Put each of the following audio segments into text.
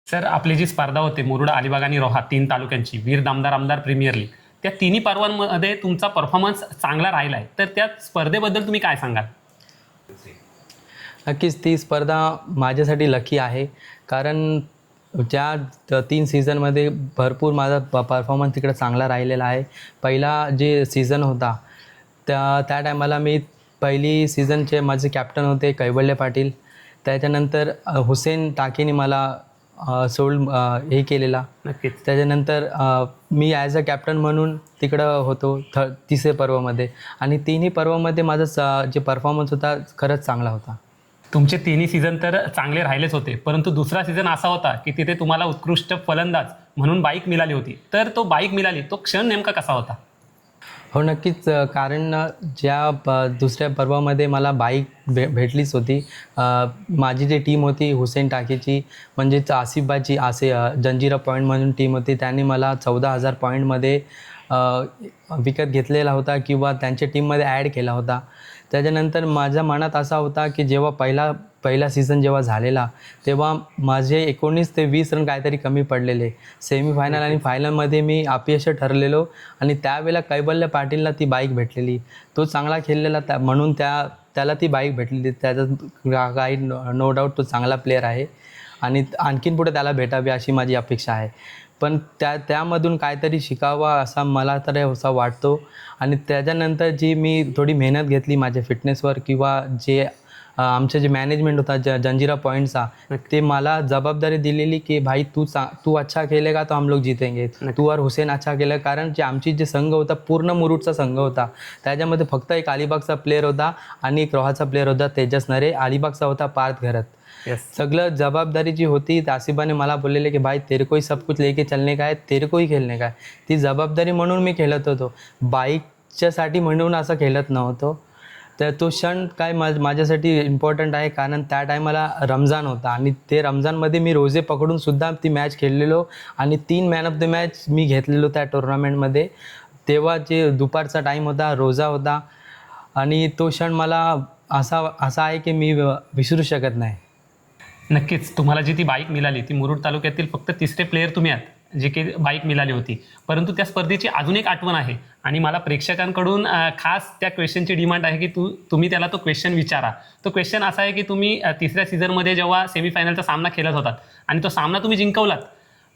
Sir, आपली जी स्पर्धा होते मुरुड, अलिबाग आणि रोहा 3 तालुक्यांची वीर नामदार आमदार प्रीमियर लीग, त्या तिन्ही पर्वांमध्ये तुमचा परफॉर्मन्स चांगला राहिला आहे. तर त्या स्पर्धेबद्दल तुम्ही काय सांगाल? नक्कीच ती स्पर्धा माझ्यासाठी लकी आहे. कारण ज्या 3 सीझनमध्ये भरपूर माझा परफॉर्मन्स तिकडे चांगला राहिलेला आहे. पहिला जे सीझन होता त्या टायमाला मी पहिली सीझनचे माझे कॅप्टन होते कैवल्य पाटील. त्याच्यानंतर हुसेन टाकीने मला हे केलेला. नक्कीच. त्याच्यानंतर मी ॲज अ कॅप्टन म्हणून तिकडं होतो तिसरे पर्वामध्ये आणि तिन्ही पर्वामध्ये माझा जे परफॉर्मन्स होता खरंच चांगला होता. तुमचे तिन्ही सीझन तर चांगले राहिलेच होते, परंतु दुसरा सीझन असा होता की तिथे तुम्हाला उत्कृष्ट फलंदाज म्हणून बाईक मिळाली होती. तर तो बाईक मिळाली, तो क्षण नेमका कसा होता? हो नक्कीच. कारण दुसऱ्या पर्वामध्ये मला बाईक भेटलीच होती. माझी जी टीम होती हुसेन टाकीची म्हणजेच आसिफबाची जंजिरा पॉईंट म्हणून टीम होती. त्यांनी मला 14,000 पॉईंटमध्ये विकत घेतलेला होता किंवा त्यांच्या टीममध्ये ॲड केला होता. त्याच्यानंतर माझ्या मनात असा होता की जेव्हा पहिला सीझन जेव्हा झालेला तेव्हा माझे 19 ते 20 रन काहीतरी कमी पडलेले. सेमीफायनल आणि फायनलमध्ये मी अपयश ठरलेलो आणि त्यावेळेला कैवल्य पाटीलला ती बाईक भेटलेली. तो चांगला खेळलेला म्हणून त्याला ती बाईक भेटलेली. त्याचा काही नो डाऊट तो चांगला प्लेयर आहे आणि आणखीन पुढे त्याला भेटावी अशी माझी अपेक्षा आहे. पण त्यामधून काहीतरी शिकावा असा मला तर असा वाटतो आणि त्याच्यानंतर जी मी थोडी मेहनत घेतली माझ्या फिटनेसवर किंवा जे आमचं जे मॅनेजमेंट होता जंजिरा पॉईंटचा, ते मला जबाबदारी दिलेली की भाई तू अच्छा खेलेगा तो हम लोग जीतेंगे, तू और हुसेन अच्छा केलं. कारण आमची जे संघ होता पूर्ण मुरुडचा संघ होता. त्याच्यामध्ये फक्त एक अलिबागचा प्लेयर होता आणि एक रोहाचा प्लेयर होता तेजस नरे. अलिबागचा होता पार्थ घरत. सगळं जबाबदारी जी होती आसिफाने मला बोललेले की भाई तेरे को ही सब कुछ लेके चलने का है, तेरे को ही खेळणे का है. ती जबाबदारी म्हणून मी खेळत होतो, बाईकच्यासाठी म्हणून असं खेळत नव्हतो. तर तो क्षण काय माझ्यासाठी इम्पॉर्टंट आहे. कारण त्या टायमाला रमजान होता आणि ते रमजानमध्ये मी रोजे पकडूनसुद्धा ती मॅच खेळलेलो आणि 3 मॅन ऑफ द मॅच मी घेतलेलो त्या टुर्नामेंटमध्ये. तेव्हा जे दुपारचा टाईम होता, रोजा होता आणि तो क्षण मला असा आहे की मी विसरू शकत नाही. नक्कीच. तुम्हाला जी ती बाईक मिळाली, ती मुरुड तालुक्यातील फक्त तिसरे प्लेयर तुम्ही आहात जे की बाईक मिळाली होती. परंतु त्या स्पर्धेची अजून एक आठवण आहे आणि मला प्रेक्षकांकडून खास त्या क्वेश्चनची डिमांड आहे की तुम्ही त्याला तो क्वेश्चन विचारा. तो क्वेश्चन असा आहे की तुम्ही तिसऱ्या सीझनमध्ये जेव्हा सेमीफायनलचा सामना खेळत होतात आणि तो सामना तुम्ही जिंकवलात,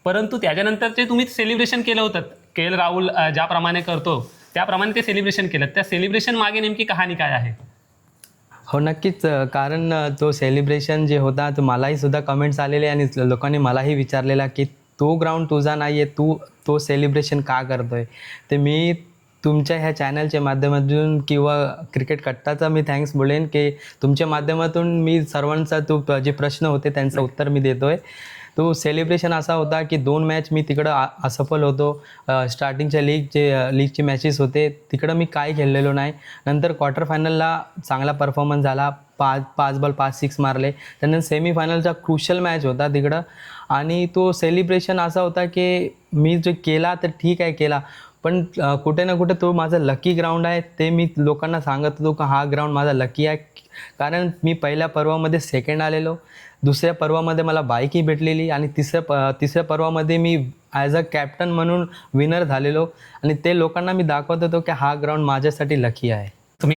परंतु त्याच्यानंतर ते तुम्ही सेलिब्रेशन केलं होतं. के. राहुल ज्याप्रमाणे करतो त्याप्रमाणे ते सेलिब्रेशन केलं. त्या सेलिब्रेशन मागे नेमकी कहाणी काय आहे? हो नक्कीच. कारण तो सेलिब्रेशन जे होता तो मलाही सुद्धा कमेंट्स आलेले आणि लोकांनी मलाही विचारलेला की तो ग्राउंड तुझा नाही आहे, तू तो सेलिब्रेशन का करतो आहे. तर मी तुमच्या ह्या चॅनलच्या माध्यमातून किंवा क्रिकेट कट्टाचा मी थँक्स बोलेन की तुमच्या माध्यमातून मी सर्वांचा जे प्रश्न होते त्यांचं उत्तर मी देतो आहे. तो सेलिब्रेशन असा होता की 2 मॅच मी तिकडं असफल होतो. स्टार्टिंगच्या लीगचे मॅचेस होते तिकडं मी काय खेळलेलो नाही. नंतर क्वार्टर फायनलला चांगला परफॉर्मन्स झाला. 5 बॉल 5 सिक्स मारले. त्यानंतर सेमीफायनलचा क्रुशल मॅच होता तिकडं आणि तो सेलिब्रेशन असा होता की मी जो केला तर ठीक आहे केला, पण कुठे ना कुठे तो माझा लकी ग्राउंड आहे. ते मी लोकांना सांगत होतो की हा ग्राउंड माझा लकी आहे. कारण मी पहिल्या पर्वामध्ये सेकंड आलेलो, दुसऱ्या पर्वामध्ये मला बाईकही भेटलेली आणि तिसऱ्या पर्वामध्ये मी ॲज अ कॅप्टन म्हणून विनर झालेलो आणि ते लोकांना मी दाखवत होतो की हा ग्राउंड माझ्यासाठी लकी आहे.